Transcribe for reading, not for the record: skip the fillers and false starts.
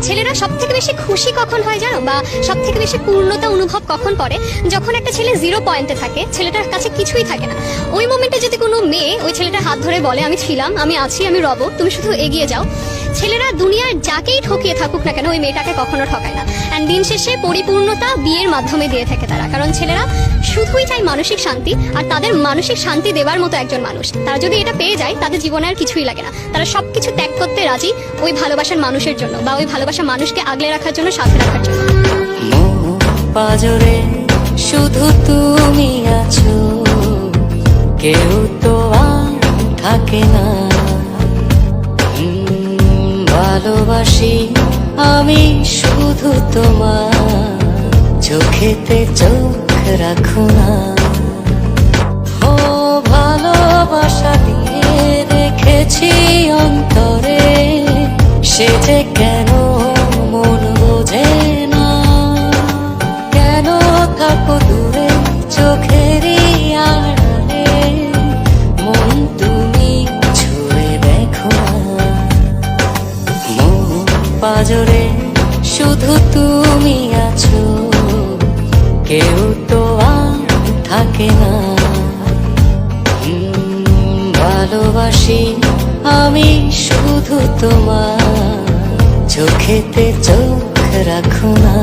ছেলেরা সব থেকে বেশি খুশি কখন হয় জানো, বা সব থেকে বেশি পূর্ণতা অনুভব কখন করে? যখন একটা ছেলে 0 পয়েন্টে থাকে, ছেলেটার কাছে কিছুই থাকে না। ওই মোমেন্টে যদি কোনো মেয়ে ওই ছেলেটার হাত ধরে বলে আমি ছিলাম, আমি আছি, আমি রব, তুমি শুধু এগিয়ে যাও, ছেলেরা দুনিয়ার যাকেই ঠকিয়ে থাকুক না কেন ওই মেয়েটাকে কখনো ঠকায় না। অ্যান্ড দিন শেষে পরিপূর্ণতা বিয়ের মাধ্যমে দিয়ে থাকে তারা, কারণ ছেলেরা শুধুই চায় মানসিক শান্তি, আর তাদের মানসিক শান্তি দেওয়ার মতো একজন মানুষ। তারা যদি এটা পেয়ে যায়, তাদের জীবনে আর কিছুই লাগে না। তারা সবকিছু ত্যাগ করতে রাজি ওই ভালোবাসার মানুষের জন্য, বা ওই ভালোবাসা মানুষকে আগলে রাখার জন্য, সাথে রাখার জন্য। পাজরে শুধু তুমি আছো, কেউ তো আর থাকে না। ভালোবাসি আমি শুধু তোমার, চোখেতে চোখ রাখো না। ও ভালোবাসা দিয়ে রেখেছি অন্তরে, সে যে কেন মন বোঝে না। কেন থাকো দূরে চোখেরই আড়ালে, মন তুমি ছুঁয়ে দেখো না। মন পাজরে শুধু তুমি আছো, কেউ তো আর থাকে না। ভালোবাসি আমি শুধু তোমার, চোখেতে চোখ রাখো না।